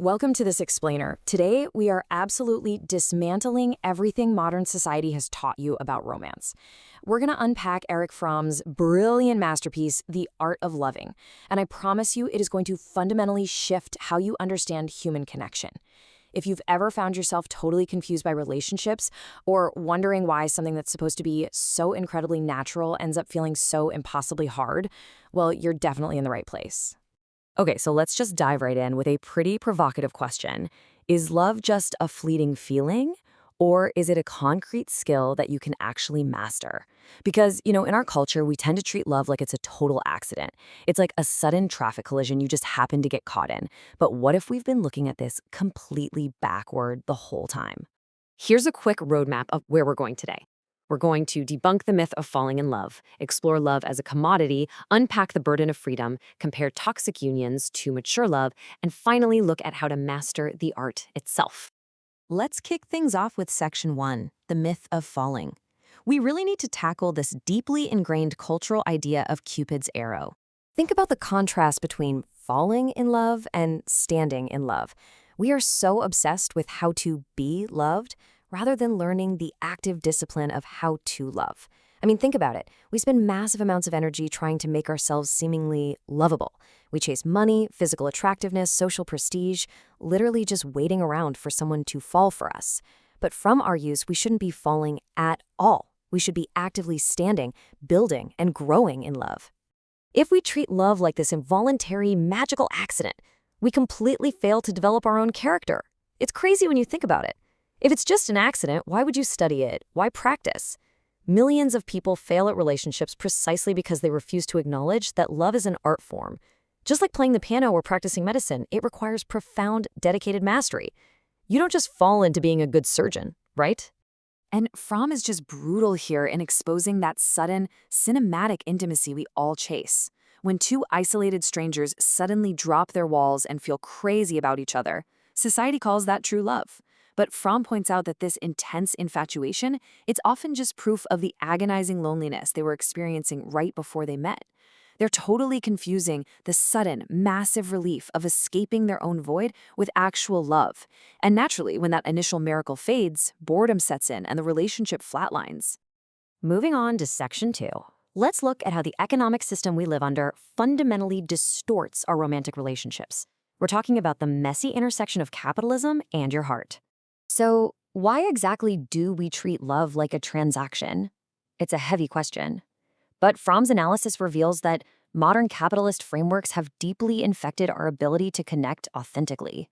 Welcome to this explainer. Today, we are absolutely dismantling everything modern society has taught you about romance. We're going to unpack Erich Fromm's brilliant masterpiece, The Art of Loving, and I promise you it is going to fundamentally shift how you understand human connection. If you've ever found yourself totally confused by relationships or wondering why something that's supposed to be so incredibly natural ends up feeling so impossibly hard, well, you're definitely in the right place. Okay, so let's just dive right in with a pretty provocative question. Is love just a fleeting feeling, or is it a concrete skill that you can actually master? Because, in our culture, we tend to treat love like it's a total accident. It's like a sudden traffic collision you just happen to get caught in. But what if we've been looking at this completely backward the whole time? Here's a quick roadmap of where we're going today. We're going to debunk the myth of falling in love, explore love as a commodity, unpack the burden of freedom, compare toxic unions to mature love, and finally look at how to master the art itself. Let's kick things off with Section 1, the myth of falling. We really need to tackle this deeply ingrained cultural idea of Cupid's arrow. Think about the contrast between falling in love and standing in love. We are so obsessed with how to be loved rather than learning the active discipline of how to love. I mean, think about it. We spend massive amounts of energy trying to make ourselves seemingly lovable. We chase money, physical attractiveness, social prestige, literally just waiting around for someone to fall for us. But from our use, we shouldn't be falling at all. We should be actively standing, building, and growing in love. If we treat love like this involuntary, magical accident, we completely fail to develop our own character. It's crazy when you think about it. If it's just an accident, why would you study it? Why practice? Millions of people fail at relationships precisely because they refuse to acknowledge that love is an art form. Just like playing the piano or practicing medicine, it requires profound, dedicated mastery. You don't just fall into being a good surgeon, right? And Fromm is just brutal here in exposing that sudden, cinematic intimacy we all chase. When two isolated strangers suddenly drop their walls and feel crazy about each other, society calls that true love. But Fromm points out that this intense infatuation, it's often just proof of the agonizing loneliness they were experiencing right before they met. They're totally confusing the sudden, massive relief of escaping their own void with actual love. And naturally, when that initial miracle fades, boredom sets in and the relationship flatlines. Moving on to Section 2. Let's look at how the economic system we live under fundamentally distorts our romantic relationships. We're talking about the messy intersection of capitalism and your heart. So, why exactly do we treat love like a transaction? It's a heavy question. But Fromm's analysis reveals that modern capitalist frameworks have deeply infected our ability to connect authentically.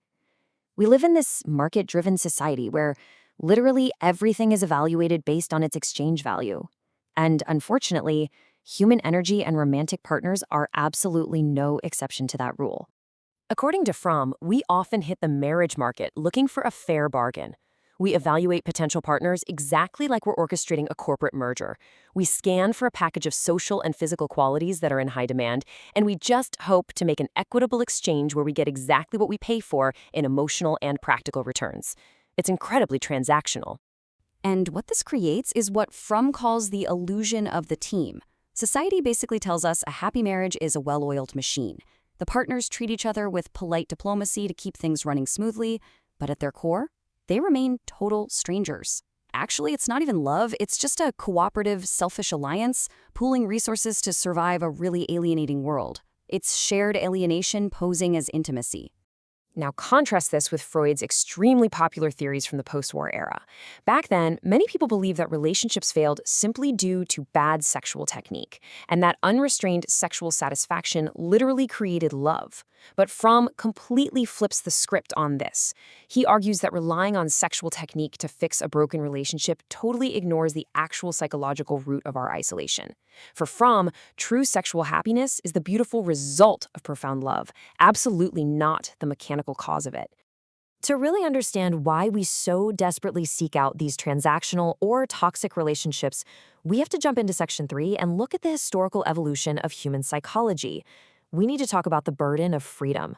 We live in this market-driven society where literally everything is evaluated based on its exchange value. And unfortunately, human energy and romantic partners are absolutely no exception to that rule. According to Fromm, we often hit the marriage market looking for a fair bargain. We evaluate potential partners exactly like we're orchestrating a corporate merger. We scan for a package of social and physical qualities that are in high demand, and we just hope to make an equitable exchange where we get exactly what we pay for in emotional and practical returns. It's incredibly transactional. And what this creates is what Fromm calls the illusion of the team. Society basically tells us a happy marriage is a well-oiled machine. The partners treat each other with polite diplomacy to keep things running smoothly, but at their core, they remain total strangers. Actually, it's not even love, it's just a cooperative, selfish alliance, pooling resources to survive a really alienating world. It's shared alienation posing as intimacy. Now contrast this with Freud's extremely popular theories from the post-war era. Back then, many people believed that relationships failed simply due to bad sexual technique, and that unrestrained sexual satisfaction literally created love. But Fromm completely flips the script on this. He argues that relying on sexual technique to fix a broken relationship totally ignores the actual psychological root of our isolation. For Fromm, true sexual happiness is the beautiful result of profound love, absolutely not the mechanical cause of it. To really understand why we so desperately seek out these transactional or toxic relationships, we have to jump into Section 3 and look at the historical evolution of human psychology. We need to talk about the burden of freedom.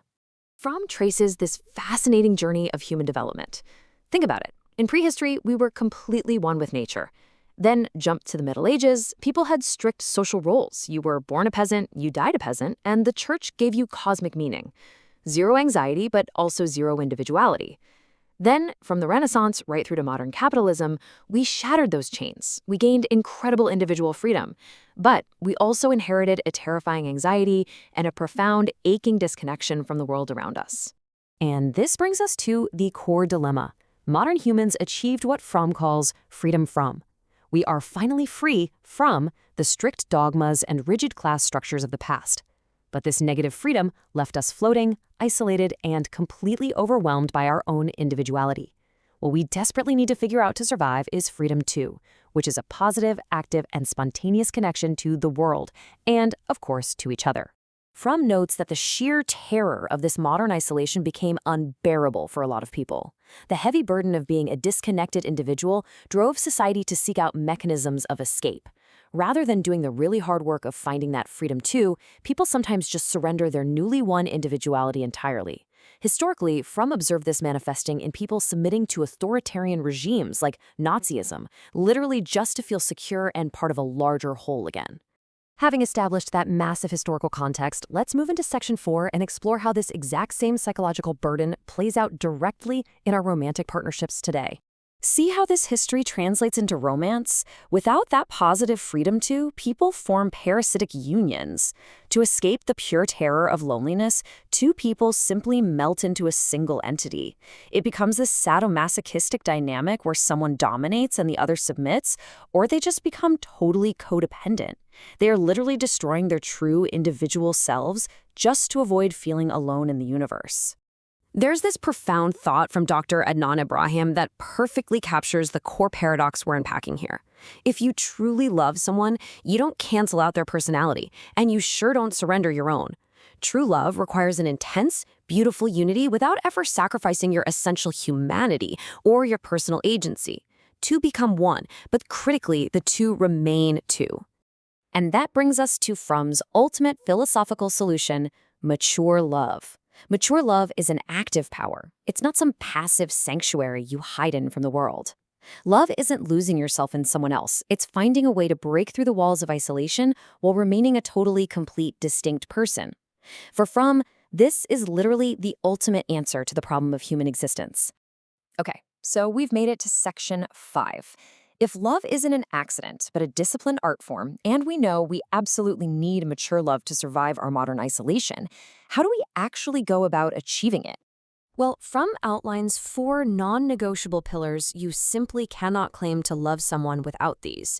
Fromm traces this fascinating journey of human development. Think about it. In prehistory, we were completely one with nature. Then jump to the Middle Ages, people had strict social roles. You were born a peasant, you died a peasant, and the church gave you cosmic meaning. Zero anxiety, but also zero individuality. Then, from the Renaissance right through to modern capitalism, we shattered those chains. We gained incredible individual freedom. But we also inherited a terrifying anxiety and a profound, aching disconnection from the world around us. And this brings us to the core dilemma. Modern humans achieved what Fromm calls freedom from. We are finally free from the strict dogmas and rigid class structures of the past. But this negative freedom left us floating, isolated, and completely overwhelmed by our own individuality. What we desperately need to figure out to survive is freedom too, which is a positive, active, and spontaneous connection to the world, and, of course, to each other. Fromm notes that the sheer terror of this modern isolation became unbearable for a lot of people. The heavy burden of being a disconnected individual drove society to seek out mechanisms of escape. Rather than doing the really hard work of finding that freedom too, people sometimes just surrender their newly won individuality entirely. Historically, Fromm observed this manifesting in people submitting to authoritarian regimes like Nazism, literally just to feel secure and part of a larger whole again. Having established that massive historical context, let's move into Section 4 and explore how this exact same psychological burden plays out directly in our romantic partnerships today. See how this history translates into romance? Without that positive freedom too, people form parasitic unions. To escape the pure terror of loneliness, two people simply melt into a single entity. It becomes this sadomasochistic dynamic where someone dominates and the other submits, or they just become totally codependent. They are literally destroying their true individual selves just to avoid feeling alone in the universe. There's this profound thought from Dr. Adnan Ibrahim that perfectly captures the core paradox we're unpacking here. If you truly love someone, you don't cancel out their personality, and you sure don't surrender your own. True love requires an intense, beautiful unity without ever sacrificing your essential humanity or your personal agency. Two become one, but critically, the two remain two. And that brings us to Fromm's ultimate philosophical solution, mature love. Mature love is an active power. It's not some passive sanctuary you hide in from the world. Love isn't losing yourself in someone else. It's finding a way to break through the walls of isolation while remaining a totally complete, distinct person. For Fromm, this is literally the ultimate answer to the problem of human existence. Okay, so we've made it to Section 5. If love isn't an accident, but a disciplined art form, and we know we absolutely need mature love to survive our modern isolation, how do we actually go about achieving it? Well, Fromm outlines 4 non-negotiable pillars you simply cannot claim to love someone without these.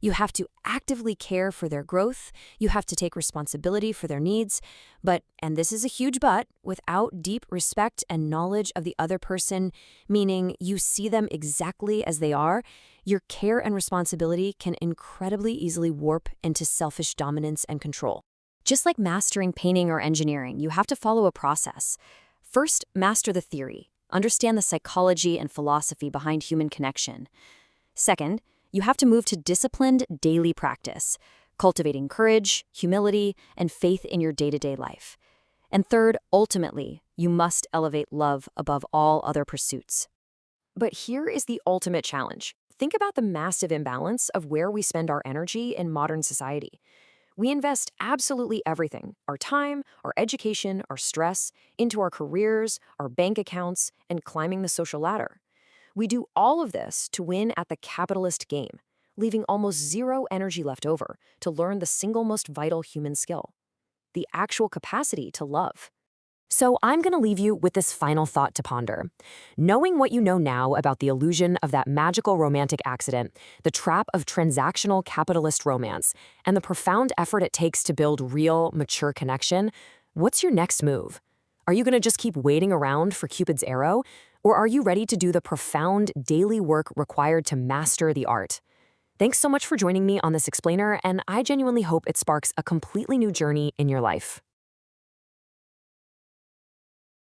You have to actively care for their growth, you have to take responsibility for their needs, but, and this is a huge but, without deep respect and knowledge of the other person, meaning you see them exactly as they are, your care and responsibility can incredibly easily warp into selfish dominance and control. Just like mastering painting or engineering, you have to follow a process. First, master the theory. Understand the psychology and philosophy behind human connection. Second, you have to move to disciplined daily practice, cultivating courage, humility, and faith in your day-to-day life. And third, ultimately, you must elevate love above all other pursuits. But here is the ultimate challenge. Think about the massive imbalance of where we spend our energy in modern society. We invest absolutely everything, our time, our education, our stress, into our careers, our bank accounts, and climbing the social ladder. We do all of this to win at the capitalist game, leaving almost zero energy left over to learn the single most vital human skill, the actual capacity to love. So I'm going to leave you with this final thought to ponder. Knowing what you know now about the illusion of that magical romantic accident, the trap of transactional capitalist romance, and the profound effort it takes to build real, mature connection, what's your next move? Are you going to just keep waiting around for Cupid's arrow? Or are you ready to do the profound daily work required to master the art? Thanks so much for joining me on this explainer, and I genuinely hope it sparks a completely new journey in your life.